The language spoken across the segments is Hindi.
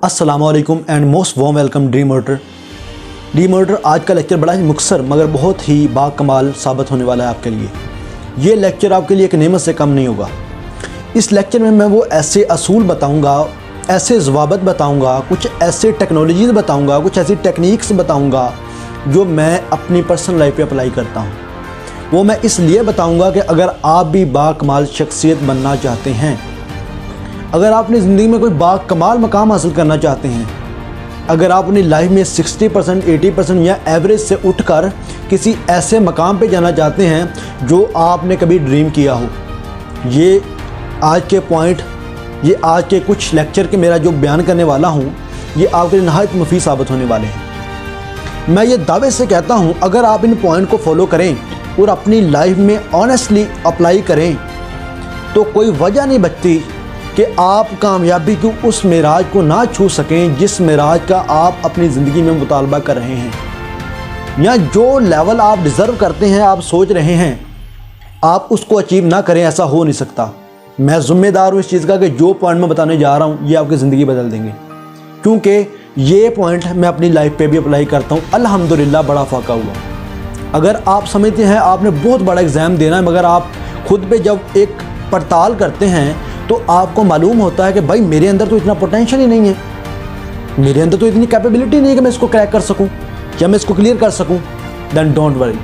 अस्सलामुअलैकुम and most warm welcome D motor. आज का लेक्चर बड़ा ही मुख्तसर मगर बहुत ही बाकमाल साबित होने वाला है आपके लिए। ये लेक्चर आपके लिए एक नेमत से कम नहीं होगा। इस लेक्चर में मैं वो ऐसे असूल बताऊंगा, ऐसे ज़वाबित बताऊंगा, कुछ ऐसे टेक्नोलॉजीज़ बताऊंगा, कुछ ऐसी टेक्निक्स बताऊंगा जो मैं अपनी पर्सनल लाइफ पे अप्लाई करता हूँ। वो मैं इसलिए बताऊँगा कि अगर आप भी बाकमाल शख्सियत बनना चाहते हैं, अगर आप अपनी ज़िंदगी में कोई बाकमाल मकाम हासिल करना चाहते हैं, अगर आप अपनी लाइफ में 60%, 80% या एवरेज से उठकर किसी ऐसे मकाम पे जाना चाहते हैं जो आपने कभी ड्रीम किया हो, ये आज के पॉइंट, ये आज के कुछ लेक्चर के मेरा जो बयान करने वाला हूँ, ये आपके लिए नहायत मुफीद साबित होने वाले हैं। मैं ये दावे से कहता हूँ, अगर आप इन पॉइंट को फॉलो करें और अपनी लाइफ में ऑनेस्टली अप्लाई करें तो कोई वजह नहीं बचती कि आप कामयाबी की उस मेराज को ना छू सकें जिस मेराज का आप अपनी ज़िंदगी में मुतालबा कर रहे हैं, या जो लेवल आप डिज़र्व करते हैं, आप सोच रहे हैं, आप उसको अचीव ना करें। ऐसा हो नहीं सकता। मैं ज़िम्मेदार हूँ इस चीज़ का कि जो पॉइंट मैं बताने जा रहा हूँ ये आपकी ज़िंदगी बदल देंगे, क्योंकि ये पॉइंट मैं अपनी लाइफ पे भी अप्लाई करता हूँ। अल्हम्दुलिल्लाह बड़ा फ़ाका हुआ। अगर आप समझते हैं आपने बहुत बड़ा एग्ज़ाम देना है, मगर आप खुद पे जब एक पड़ताल करते हैं तो आपको मालूम होता है कि भाई मेरे अंदर तो इतना पोटेंशियल ही नहीं है, मेरे अंदर तो इतनी कैपेबिलिटी नहीं है कि मैं इसको क्रैक कर सकूं या मैं इसको क्लियर कर सकूं, देन डोंट वरी।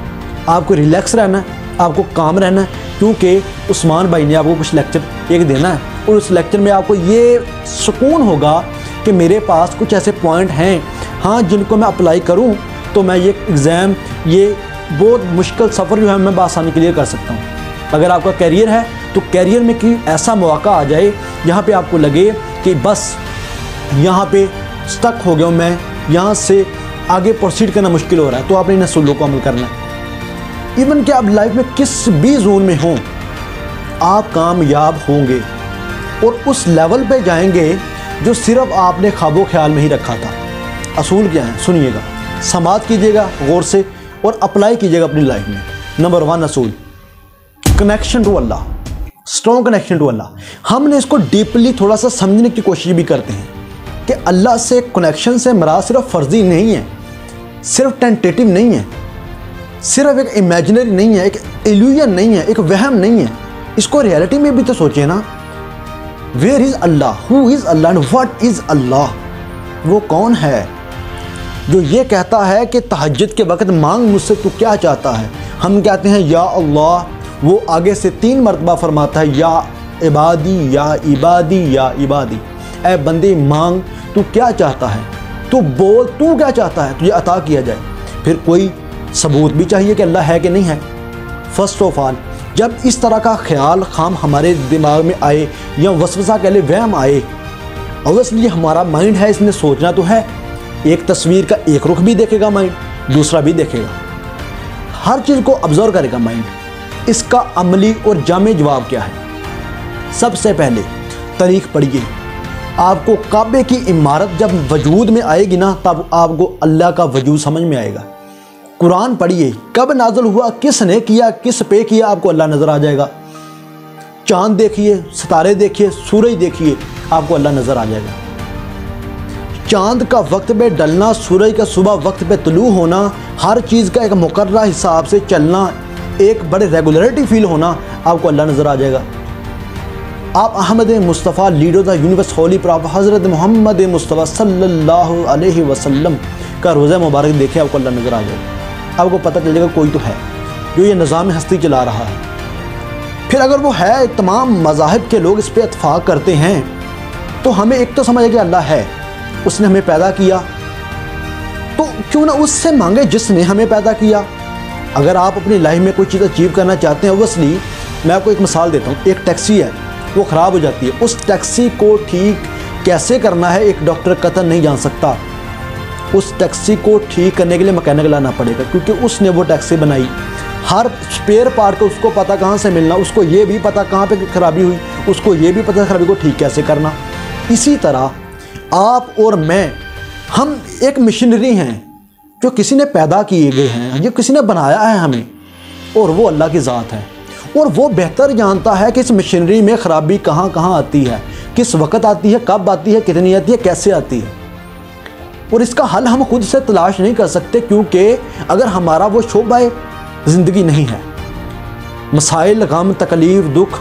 आपको रिलैक्स रहना है, आपको काम रहना है, क्योंकि उस्मान भाई ने आपको कुछ लेक्चर एक देना है और उस लेक्चर में आपको ये सुकून होगा कि मेरे पास कुछ ऐसे पॉइंट हैं, हाँ, जिनको मैं अप्लाई करूँ तो मैं ये एग्ज़ाम, ये बहुत मुश्किल सफ़र जो है मैं बआसानी क्लियर कर सकता हूँ। अगर आपका कैरियर है तो कैरियर में कि ऐसा मौका आ जाए जहाँ पे आपको लगे कि बस यहाँ पे स्टक हो गया हूँ मैं, यहाँ से आगे प्रोसीड करना मुश्किल हो रहा है, तो आपने इन असूलों को अमल करना है। इवन कि आप लाइफ में किस भी जोन में हों, आप कामयाब होंगे और उस लेवल पे जाएंगे जो सिर्फ आपने ख्वाबो ख्याल में ही रखा था। असूल क्या है सुनिएगा, समात कीजिएगा गौर से और अप्लाई कीजिएगा अपनी लाइफ में। नंबर 1 असूल, connection to Allah, strong connection to Allah. हमने इसको डीपली थोड़ा सा समझने की कोशिश भी करते हैं कि अल्लाह से कनेक्शन से मराद सिर्फ फर्जी नहीं है, सिर्फ टेंटेटिव नहीं है, सिर्फ एक इमेजिनरी नहीं है, एक इल्यूजन नहीं है, एक वहम नहीं है। इसको रियलिटी में भी तो सोचिए ना। Where is Allah, who is Allah and what is Allah. वो कौन है जो ये कहता है कि तहज्जुद के वक्त मांग मुझसे तू क्या चाहता है। हम कहते हैं या अल्लाह, वो आगे से 3 मरतबा फरमाता है या इबादी या इबादी या इबादी। ऐ बंदे मांग, तू क्या चाहता है, तू बोल, तू क्या चाहता है, तुझे अता किया जाए। फिर कोई सबूत भी चाहिए कि अल्लाह है कि नहीं है। फर्स्ट ऑफ ऑल, जब इस तरह का ख्याल खाम हमारे दिमाग में आए या वसवसा के लिए वहम आए, ऑब्वियसली हमारा माइंड है, इसने सोचना तो है। एक तस्वीर का एक रुख भी देखेगा माइंड, दूसरा भी देखेगा, हर चीज़ को ऑब्जर्व करेगा माइंड। इसका अमली और जामे जवाब क्या है? सबसे पहले तारीख पढ़िए। आपको काबे की इमारत जब वजूद में आएगी ना, तब आपको अल्लाह का वजूद समझ में आएगा। कुरान पढ़िए, कब नाज़िल हुआ, किसने किया, किस पे किया, आपको अल्लाह नज़र आ जाएगा। चांद देखिए, सितारे देखिए, सूरज देखिए, आपको अल्लाह नज़र आ जाएगा। चांद का वक्त पे डलना, सूरज का सुबह वक्त पे तुलू होना, हर चीज़ का एक मुकर्रर हिसाब से चलना, एक बड़े रेगुलरिटी फील होना, आपको अल्लाह नज़र आ जाएगा। आप Ahmad Mustafa, leader the universe, holy prophet हज़रत मोहम्मद मुस्तफ़ा सल्लल्लाहु अलैहि वसल्लम का रोज़ा मुबारक देखिए, आपको अल्लाह नज़र आ जाएगा। आपको पता चल जाएगा कोई तो है जो ये निज़ाम हस्ती चला रहा है। फिर अगर वो है, तमाम मज़ाहिब के लोग इस पर इत्फ़ाक़ करते हैं, तो हमें एक तो समझ है कि अल्लाह है, उसने हमें पैदा किया, तो क्यों ना उससे मांगे जिसने हमें पैदा किया। अगर आप अपनी लाइफ में कोई चीज़ अचीव करना चाहते हैं, ओबियसली मैं आपको एक मिसाल देता हूँ। एक टैक्सी है, वो ख़राब हो जाती है, उस टैक्सी को ठीक कैसे करना है एक डॉक्टर कतई नहीं जान सकता। उस टैक्सी को ठीक करने के लिए मैकेनिक लाना पड़ेगा, क्योंकि उसने वो टैक्सी बनाई। हर स्पेयर पार्ट को उसको पता कहाँ से मिलना, उसको ये भी पता कहाँ पे खराबी हुई, उसको ये भी पता खराबी को ठीक कैसे करना। इसी तरह आप और मैं, हम एक मशीनरी हैं जो किसी ने पैदा किए गए हैं, जो किसी ने बनाया है हमें, और वो अल्लाह की ज़ात है। और वो बेहतर जानता है कि इस मशीनरी में ख़राबी कहाँ कहाँ आती है, किस वक्त आती है, कब आती है, कितनी आती है, कैसे आती है। और इसका हल हम खुद से तलाश नहीं कर सकते, क्योंकि अगर हमारा वो शोबा ज़िंदगी नहीं है, मसाइल, गम, तकलीफ़, दुख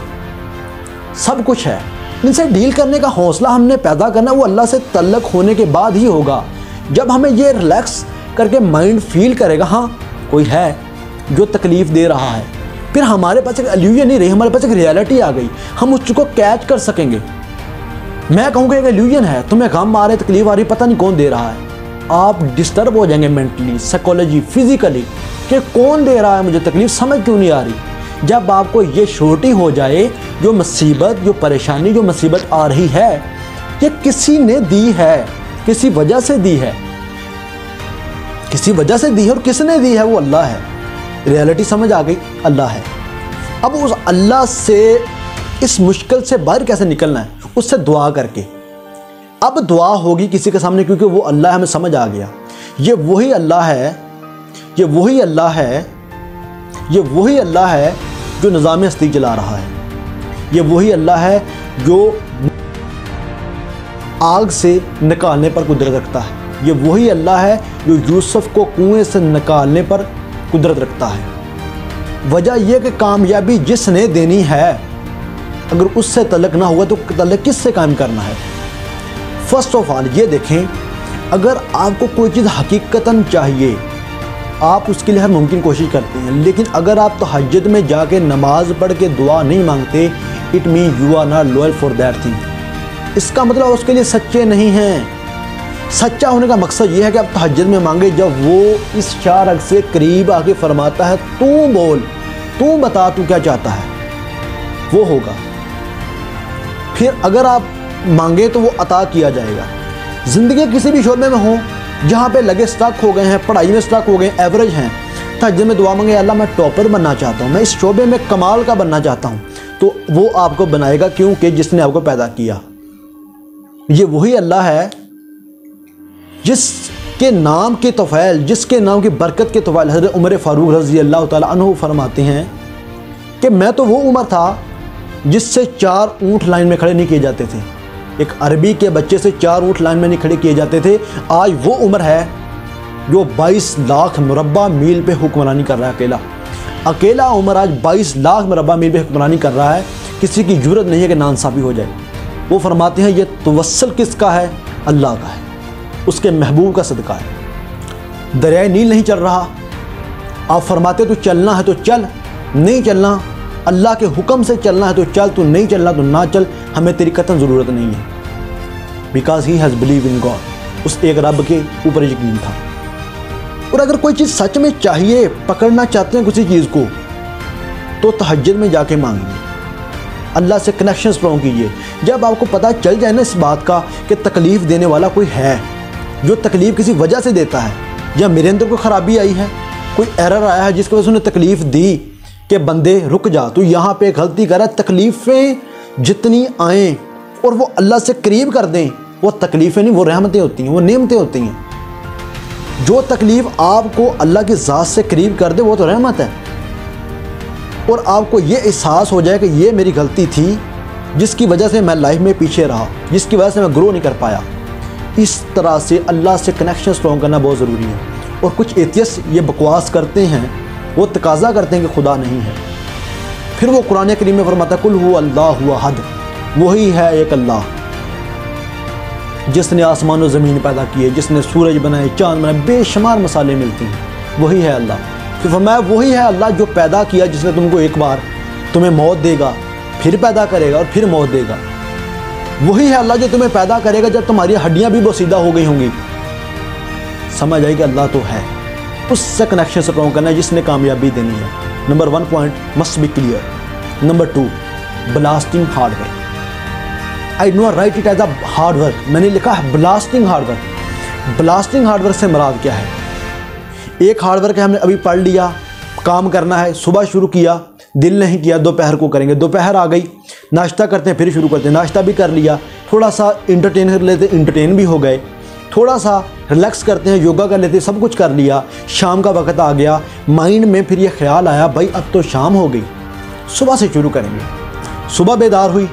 सब कुछ है, इनसे डील करने का हौसला हमने पैदा करना वो अल्लाह से तल्लक होने के बाद ही होगा। जब हमें ये रिलैक्स करके माइंड फील करेगा हाँ कोई है जो तकलीफ़ दे रहा है, फिर हमारे पास एक इल्यूजन नहीं रही, हमारे पास एक रियलिटी आ गई, हम उसको कैच कर सकेंगे। मैं कहूँगा एक इल्यूजन है, तुम्हें गम आ रहे, तकलीफ आ रही, पता नहीं कौन दे रहा है, आप डिस्टर्ब हो जाएंगे मेंटली, साइकोलॉजी, फिजिकली कि कौन दे रहा है मुझे तकलीफ, समझ क्यों नहीं आ रही। जब आपको ये श्योरिटी हो जाए जो मुसीबत, जो परेशानी, जो मुसीबत आ रही है ये किसी ने दी है, किसी वजह से दी है, किसी वजह से दी है, और किसने दी है वो अल्लाह है। रियलिटी समझ आ गई, अल्लाह है। अब उस अल्लाह से इस मुश्किल से बाहर कैसे निकलना है, उससे दुआ करके। अब दुआ होगी किसी के सामने, क्योंकि वो अल्लाह हमें समझ आ गया, ये वही अल्लाह है, ये वही अल्लाह है, ये वही अल्लाह है जो निज़ाम हस्ती चला रहा है, ये वही अल्लाह है जो आग से निकालने पर कुदरत रखता है, ये वही अल्लाह है जो यूसुफ को कुएं से निकालने पर कुदरत रखता है। वजह यह कि कामयाबी जिसने देनी है अगर उससे तल्लक ना हुआ तो तल्लक किससे कायम करना है। फर्स्ट ऑफ ऑल ये देखें, अगर आपको कोई चीज़ हकीकतन चाहिए आप उसके लिए हर मुमकिन कोशिश करते हैं, लेकिन अगर आप तहज्जुद में जाके नमाज पढ़ के दुआ नहीं मांगते, it mean you are not loyal for that thing. इसका मतलब उसके लिए सच्चे नहीं हैं। सच्चा होने का मकसद ये है कि आप तहज्जुद में मांगे, जब वो इस चार अग से करीब आके फरमाता है तू बोल, तू बता तू क्या चाहता है, वो होगा। फिर अगर आप मांगे तो वो अता किया जाएगा। ज़िंदगी किसी भी शोबे में हो जहाँ पे लगे स्टक हो गए हैं, पढ़ाई में स्टक हो गए, एवरेज हैं, तहज्जुद में दुआ मांगे, अल्लाह मैं टॉपर बनना चाहता हूँ, मैं इस शोबे में कमाल का बनना चाहता हूँ, तो वो आपको बनाएगा, क्योंकि जिसने आपको पैदा किया ये वही अल्लाह है जिसके नाम के तोफ़ैल, जिसके नाम की बरकत के तोफ़ैल हज़रत उमर फ़ारूक रज़ी अल्लाह ताला अन्हु फरमाते हैं कि मैं तो वो उमर था जिससे 4 ऊँट लाइन में खड़े नहीं किए जाते थे। एक अरबी के बच्चे से 4 ऊँट लाइन में नहीं खड़े किए जाते थे। आज वो उम्र है जो 22 लाख मुरब्बा मील पे हुक्मरानी कर रहा है। अकेला उमर आज 22 लाख मुरब्बा मील पे हुक्मरानी कर रहा है। किसी की ज़रूरत नहीं है कि नाइंसाफ़ी हो जाए। वो फरमाते हैं ये तवस्सुल किसका है? अल्लाह का है, उसके महबूब का सदका है। दरियाए नील नहीं चल रहा, आप फरमाते तो चलना है तो चल, नहीं चलना, अल्लाह के हुक्म से चलना है तो चल, तो नहीं चलना तो ना चल, हमें तेरी कतई ज़रूरत नहीं है। Because he has believe in God, उस एक रब के ऊपर यकीन था। और अगर कोई चीज़ सच में चाहिए, पकड़ना चाहते हैं किसी चीज़ को, तो तहज्जुद में जाके मांगिए, अल्लाह से कनेक्शन स्ट्रॉन्ग कीजिए। जब आपको पता चल जाए ना इस बात का कि तकलीफ़ देने वाला कोई है, जो तकलीफ़ किसी वजह से देता है, या मेरे अंदर कोई ख़राबी आई है, कोई एरर आया है जिसकी वजह से उन्हें तकलीफ़ दी कि बंदे रुक जा, तो यहाँ पे गलती कर रहा है। तकलीफ़ें जितनी आएँ और वो अल्लाह से करीब कर दें, वो तकलीफ़ें नहीं, वो रहमतें होती हैं, वो नेमतें होती हैं। जो तकलीफ़ आपको अल्लाह की ज़ात से करीब कर दे वो तो रहमत है। और आपको ये एहसास हो जाए कि ये मेरी गलती थी जिसकी वजह से मैं लाइफ में पीछे रहा, जिसकी वजह से मैं ग्रो नहीं कर पाया। इस तरह से अल्लाह से कनेक्शन स्ट्रॉन्ग करना बहुत ज़रूरी है। और कुछ एथियस्ट ये बकवास करते हैं, वो तकाजा करते हैं कि खुदा नहीं है। फिर वो कुरान करीम में फरमाता है कुल हु अल्लाहु अहद, वही है एक अल्लाह जिसने आसमान और ज़मीन पैदा किए, जिसने सूरज बनाए, चाँद बनाए, बेशुमार मसाले मिलती हैं, वही है अल्लाह। फिर फरमाया वही है अल्लाह जो पैदा किया, जिसने तुमको एक बार तुम्हें मौत देगा, फिर पैदा करेगा और फिर मौत देगा। वही है अल्लाह जो तुम्हें पैदा करेगा जब तुम्हारी हड्डियाँ भी बोसीदा हो गई होंगी। समझ आई कि अल्लाह तो है। उससे कनेक्शन स्ट्रॉन्ग करना है जिसने कामयाबी देनी है। Number 1 point must be clear. Number 2 blasting hard work. I know write it as a hard work, मैंने लिखा है blasting hard work. Blasting hard work से मुराद क्या है? एक हार्ड वर्क है, हमने अभी पढ़ लिया, काम करना है, सुबह शुरू किया, दिल नहीं किया, दोपहर को करेंगे, दोपहर आ गई, नाश्ता करते हैं, फिर शुरू करते हैं, नाश्ता भी कर लिया, थोड़ा सा इंटरटेन कर लेते, इंटरटेन भी हो गए, थोड़ा सा रिलैक्स करते हैं, योगा कर लेते हैं, सब कुछ कर लिया। शाम का वक्त आ गया, माइंड में फिर ये ख्याल आया भाई अब तो शाम हो गई, सुबह से शुरू करेंगे। सुबह बेदार हुई,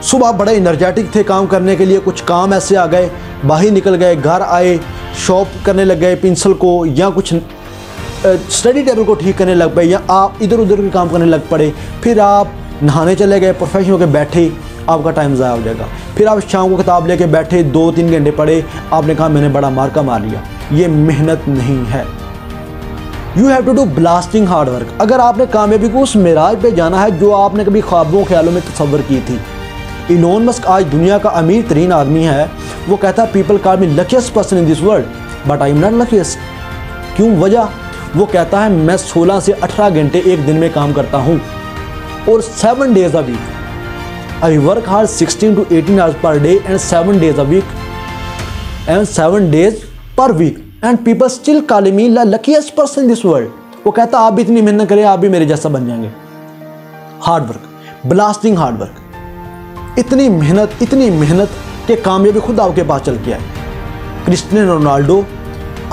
सुबह बड़े एनर्जेटिक थे काम करने के लिए, कुछ काम ऐसे आ गए, बाहर निकल गए, घर आए, शॉप करने लग गए पेंसिल को, या कुछ स्टडी टेबल को ठीक करने लग गए, या आप इधर उधर के काम करने लग पड़े, फिर आप नहाने चले गए, प्रोफेशनल होकर बैठे, आपका टाइम ज़ाया हो जाएगा। फिर आप शाम को किताब लेके बैठे, 2-3 घंटे पढ़े, आपने कहा मैंने बड़ा मार्का मार लिया। ये मेहनत नहीं है। You have to do blasting hard work. अगर आपने कामयाबी को उस मेराज पे जाना है जो आपने कभी ख्वाबों ख्यालों में तस्वर की थी। इलोन मस्क आज दुनिया का अमीर तरीन आदमी है। वो कहता है people call me luckiest person in this world but I am not luckiest. क्यों? वजह, वो कहता है मैं 16 से 18 घंटे एक दिन में काम करता हूँ और 7 days a week. I work hard 16 to 18 hours per day and 7 days a week and 7 days per week and people still call me the luckiest person in this world. वो कहता आप भी इतनी मेहनत करें, आप भी मेरे जैसा बन जाएंगे। Hard work, blasting hard work, इतनी मेहनत कि कामयाबी खुद आपके पास चल के आए। क्रिस्टियानो रोनाल्डो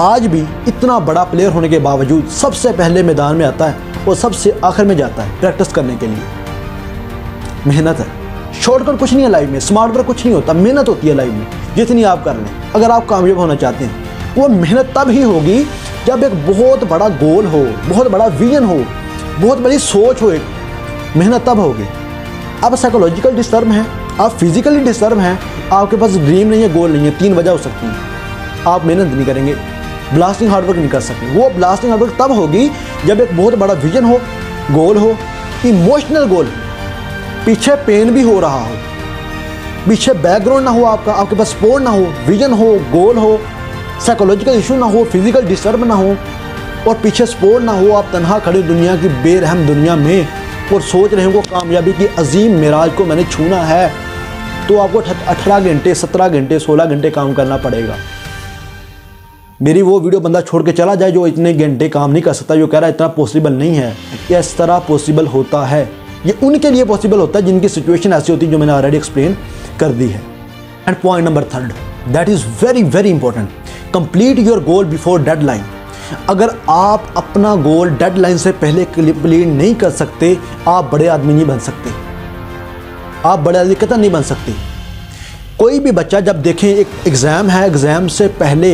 आज भी इतना बड़ा प्लेयर होने के बावजूद सबसे पहले मैदान में आता है और सबसे आखिर में जाता है प्रैक्टिस करने के लिए। मेहनत है, शॉर्टकट कुछ नहीं है लाइफ में, स्मार्ट वर्क कुछ नहीं होता, मेहनत होती है लाइफ में। जितनी आप कर लें, अगर आप कामयाब होना चाहते हैं, वो मेहनत तब ही होगी जब एक बहुत बड़ा गोल हो, बहुत बड़ा विजन हो, बहुत बड़ी सोच हो। एक मेहनत तब होगी। आप साइकोलॉजिकल डिस्टर्ब हैं, आप फिजिकली डिस्टर्ब हैं, आपके पास ड्रीम नहीं है, गोल नहीं है, 3 वजह हो सकती है। आप मेहनत नहीं करेंगे, ब्लास्टिंग हार्डवर्क नहीं कर सकते। वो ब्लास्टिंग हार्डवर्क तब होगी जब एक बहुत बड़ा विजन हो, गोल हो, इमोशनल गोल, पीछे पेन भी हो रहा हो, पीछे बैकग्राउंड ना हो आपका, आपके पास सपोर्ट ना हो, विजन हो, गोल हो, साइकोलॉजिकल इशू ना हो, फिजिकल डिस्टर्ब ना हो और पीछे सपोर्ट ना हो। आप तनहा खड़े दुनिया की बेरहम दुनिया में और सोच रहे हो कामयाबी की अजीम मेराज को मैंने छूना है, तो आपको 18 घंटे, 17 घंटे, 16 घंटे काम करना पड़ेगा। मेरी वो वीडियो बंदा छोड़ के चला जाए जो इतने घंटे काम नहीं कर सकता, जो कह रहा है इतना पॉसिबल नहीं है। ये इस तरह पॉसिबल होता है। ये उनके लिए पॉसिबल होता है जिनकी सिचुएशन ऐसी होती है जो मैंने ऑलरेडी एक्सप्लेन कर दी है। And point number 3, that is very important, complete your goal before deadline. अगर आप अपना गोल डेडलाइन से पहले कंप्लीट नहीं कर सकते, आप बड़े आदमी नहीं बन सकते, आप बड़े आदमी कतई नहीं बन सकते। कोई भी बच्चा जब देखें एक एग्ज़ाम है, एग्ज़ाम से पहले,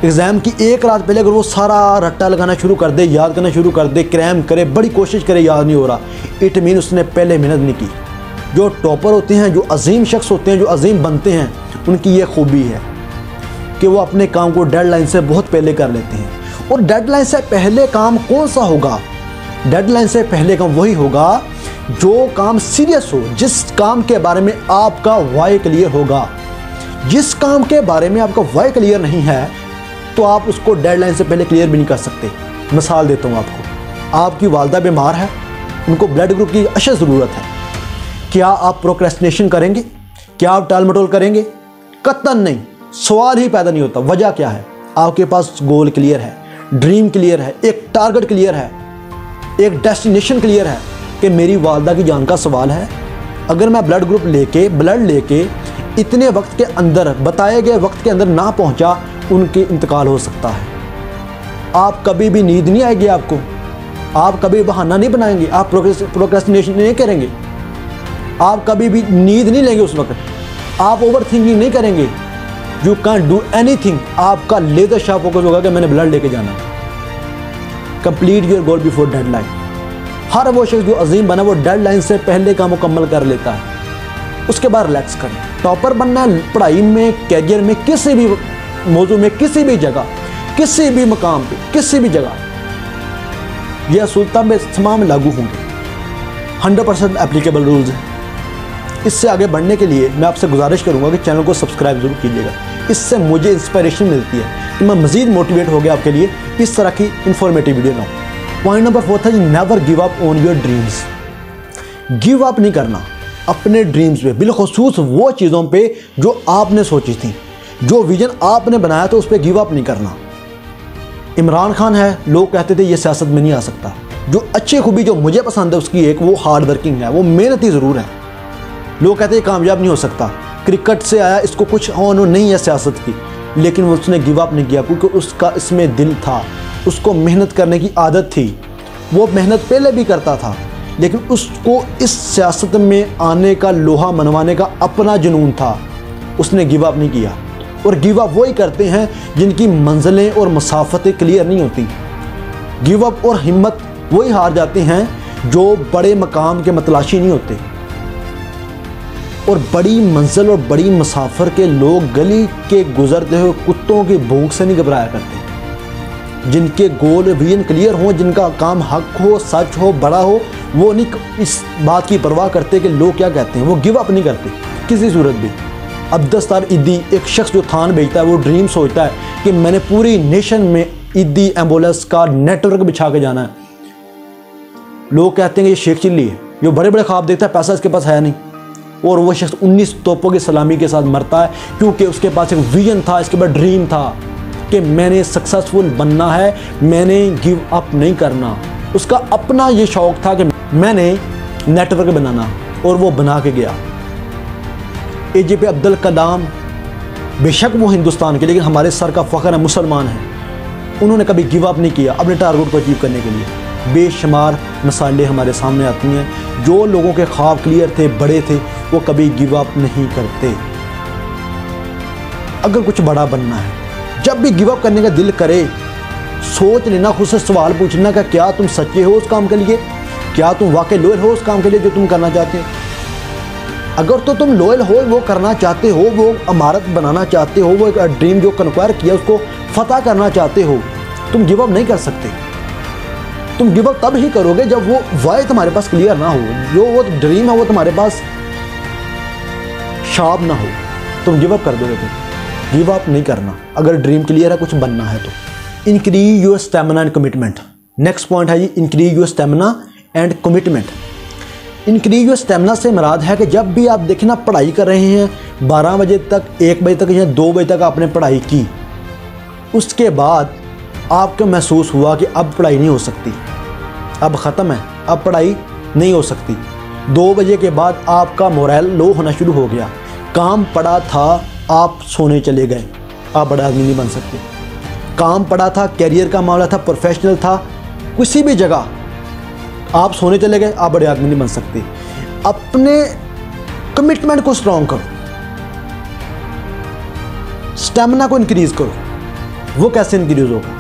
एग्ज़ाम की एक रात पहले अगर वो सारा रट्टा लगाना शुरू कर दे, याद करना शुरू कर दे, क्रैम करे, बड़ी कोशिश करे, याद नहीं हो रहा, इट मीन उसने पहले मेहनत नहीं की। जो टॉपर होते हैं, जो अजीम शख्स होते हैं, जो अजीम बनते हैं, उनकी ये खूबी है कि वो अपने काम को डेडलाइन से बहुत पहले कर लेते हैं। और डेडलाइन से पहले काम कौन सा होगा? डेडलाइन से पहले काम वही होगा जो काम सीरियस हो, जिस काम के बारे में आपका वाई क्लियर होगा। जिस काम के बारे में आपका वाई क्लियर नहीं है तो आप उसको डेडलाइन से पहले क्लियर भी नहीं कर सकते। मिसाल देता हूँ आपको, आपकी वालदा बीमार है, उनको ब्लड ग्रुप की अशद ज़रूरत है। क्या आप प्रोक्रेस्टिनेशन करेंगे? क्या आप टाल मटोल करेंगे? कतई नहीं, सवाल ही पैदा नहीं होता। वजह क्या है? आपके पास गोल क्लियर है, ड्रीम क्लियर है, एक टारगेट क्लियर है, एक डेस्टिनेशन क्लियर है कि मेरी वालदा की जान का सवाल है। अगर मैं ब्लड ग्रुप लेके, ब्लड लेके इतने वक्त के अंदर, बताए गए वक्त के अंदर ना पहुंचा, उनके इंतकाल हो सकता है। आप कभी भी नींद नहीं आएगी आपको, आप कभी बहाना नहीं बनाएंगे, आप प्रोक्रेस्टिनेशन नहीं करेंगे, आप कभी भी नींद नहीं लेंगे उस वक्त, आप ओवर थिंकिंग नहीं करेंगे। You can do anything. आपका लेजर शार्प फोकस होगा कि मैंने ब्लड लेके जाना है। Complete your goal before deadline. हर वो शख्स जो अजीम बना वो डेडलाइन से पहले काम मुकम्मल कर लेता है, उसके बाद रिलैक्स करें। टॉपर बनना है पढ़ाई में, कैरियर में, किसी भी मौजू में, किसी भी जगह, किसी भी मकाम पे, किसी भी जगह, यह असूलता में तमाम लागू होंगे। 100% एप्लीकेबल रूल्स हैं। इससे आगे बढ़ने के लिए मैं आपसे गुजारिश करूंगा कि चैनल को सब्सक्राइब जरूर कीजिएगा। इससे मुझे इंस्पिरेशन मिलती है कि मैं मज़ीद मोटिवेट हो गया आपके लिए इस तरह की इंफॉर्मेटिव वीडियो लाऊं। पॉइंट नंबर 4 था, never give up on your dreams. Give up नहीं करना अपने ड्रीम्स पे, बिलखुसूस वो चीज़ों पे जो आपने सोची थी, जो विजन आपने बनाया तो उस पर गिव अप नहीं करना। इमरान खान है, लोग कहते थे ये सियासत में नहीं आ सकता। जो अच्छी खूबी जो मुझे पसंद है उसकी एक, वो हार्ड वर्किंग है, वो मेहनती ज़रूर है। लोग कहते हैं कामयाब नहीं हो सकता, क्रिकेट से आया, इसको कुछ ऑन नहीं है सियासत की, लेकिन वो उसने गिव अप नहीं किया क्योंकि उसका इसमें दिल था, उसको मेहनत करने की आदत थी। वो मेहनत पहले भी करता था, लेकिन उसको इस सियासत में आने का, लोहा मनवाने का अपना जुनून था। उसने गिव अप नहीं किया। और गिव अप वही करते हैं जिनकी मंजिलें और मसाफतें क्लियर नहीं होती। गिव अप और हिम्मत वही हार जाते हैं जो बड़े मकाम के मतलाशी नहीं होते। और बड़ी मंजिल और बड़ी मुसाफर के लोग गली के गुजरते हुए कुत्तों की भूख से नहीं घबराया करते। जिनके गोल विजन क्लियर हो, जिनका काम हक हो, सच हो, बड़ा हो, वो नहीं इस बात की परवाह करते कि लोग क्या कहते हैं। वो गिव अप नहीं करते किसी सूरत भी। अब्दुस्तार ईदी एक शख्स जो थान बेचता है, वो ड्रीम सोचता है कि मैंने पूरी नेशन में ईदी एम्बुलेंस का नेटवर्क बिछा के जाना है। लोग कहते हैं कि ये शेख चिल्ली है, ये बड़े बड़े ख्वाब देखता है, पैसा इसके पास है नहीं। और वो शख्स 19 तोपों की सलामी के साथ मरता है क्योंकि उसके पास एक विजन था, इसके बाद ड्रीम था कि मैंने सक्सेसफुल बनना है, मैंने गिव अप नहीं करना। उसका अपना ये शौक़ था कि मैंने नेटवर्क बनाना, और वो बना के गया। AJP अब्दुल कलाम बेशक वो हिंदुस्तान के, लेकिन हमारे सर का फ़ख्र है, मुसलमान हैं। उन्होंने कभी गिव अप नहीं किया अपने टारगेट को अचीव करने के लिए। बेशुमार मिसालें हमारे सामने आती हैं। जो लोगों के ख्वाब क्लियर थे, बड़े थे, वो कभी गिव अप नहीं करते। अगर कुछ बड़ा बनना है, जब भी गिव अप करने का दिल करे, सोच लेना, खुद से सवाल पूछना कि क्या तुम सच्चे हो उस काम के लिए, क्या तुम वाकई लॉयल हो उस काम के लिए जो तुम करना चाहते हो। अगर तो तुम लॉयल हो, वो करना चाहते हो, वो इमारत बनाना चाहते हो, वो एक ड्रीम जो कन्क्वायर किया उसको फतह करना चाहते हो, तुम गिव अप नहीं कर सकते। तुम गिव अप तब ही करोगे जब वो वाय तुम्हारे पास क्लियर ना हो, जो वो ड्रीम है वो तुम्हारे पास शार्प ना हो, तुम गिव अप कर दोगे। तुम गिव अप नहीं करना अगर ड्रीम क्लियर है, कुछ बनना है तो। Increase your stamina and commitment. Next point है जी, increase your stamina and commitment. Increase your stamina से मुराद है कि जब भी आप देखें ना, पढ़ाई कर रहे हैं 12 बजे तक, 1 बजे तक या 2 बजे तक आपने पढ़ाई की, उसके बाद आपको महसूस हुआ कि अब पढ़ाई नहीं हो सकती, अब ख़त्म है, अब पढ़ाई नहीं हो सकती। 2 बजे के बाद आपका मोरल लो होना शुरू हो गया, काम पड़ा था, आप सोने चले गए, आप बड़ा आदमी नहीं बन सकते। काम पड़ा था, कैरियर का मामला था, प्रोफेशनल था, किसी भी जगह आप सोने चले गए, आप बड़े आदमी नहीं बन सकते। अपने कमिटमेंट को स्ट्रॉन्ग करो, स्टेमिना को इंक्रीज करो। वो कैसे इंक्रीज होगा?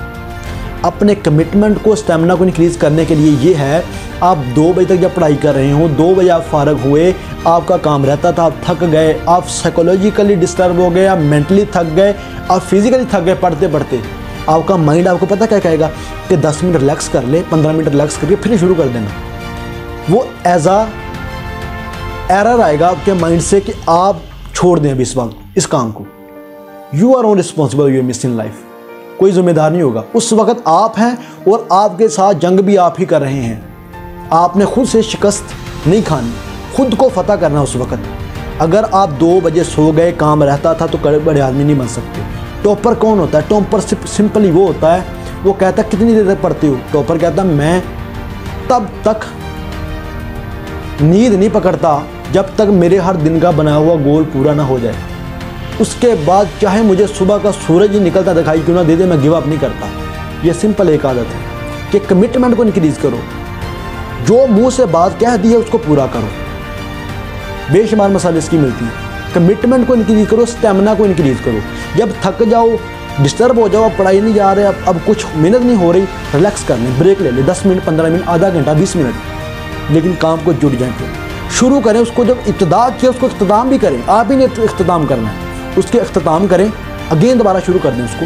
अपने कमिटमेंट को, स्टेमिना को इंक्रीज करने के लिए ये है, आप 2 बजे तक जब पढ़ाई कर रहे हो, 2 बजे आप फारग हुए, आपका काम रहता था, आप थक गए, आप साइकोलॉजिकली डिस्टर्ब हो गए, आप मेंटली थक गए, आप फिजिकली थक गए पढ़ते पढ़ते, आपका माइंड आपको पता क्या कहेगा कि 10 मिनट रिलैक्स कर ले, 15 मिनट रिलैक्स करके फिर शुरू कर देना। वो एज आ एरर आएगा आपके माइंड से कि आप छोड़ दें अभी इस वक्त इस काम को। You are own responsible, you are missing life. कोई जिम्मेदार नहीं होगा उस वक्त, आप हैं और आपके साथ जंग भी आप ही कर रहे हैं। आपने खुद से शिकस्त नहीं खानी, खुद को फतह करना उस वक्त। अगर आप 2 बजे सो गए, काम रहता था, तो बड़े आदमी नहीं बन सकते। टॉपर कौन होता है? टॉपर सिंपली वो होता है, वो कहता है कितनी देर तक पढ़ते हो? टॉपर कहता है मैं तब तक नींद नहीं पकड़ता जब तक मेरे हर दिन का बनाया हुआ गोल पूरा ना हो जाए। उसके बाद चाहे मुझे सुबह का सूरज ही निकलता दिखाई क्यों ना दे दे, मैं गिव अप नहीं करता। ये सिंपल एक आदत है कि कमिटमेंट को इंक्रीज करो, जो मुंह से बात कह दी है उसको पूरा करो। बेशुमार मसाले इसकी मिलती है। कमिटमेंट को इंक्रीज करो, स्टेमिना को इंक्रीज करो। जब थक जाओ, डिस्टर्ब हो जाओ, पढ़ाई नहीं जा रहे, अब कुछ मेहनत नहीं हो रही, रिलैक्स कर लें, ब्रेक ले लें, 10 मिनट, 15 मिनट, आधा घंटा, 20 मिनट, लेकिन काम को जुट जाएं। फिर शुरू करें उसको, जब इब्तिदा किया उसको इख्तिताम भी करें। आप ही ने इख्तिताम करना है, उसके इख्तिताम करें, अगेन दोबारा शुरू कर दें उसको।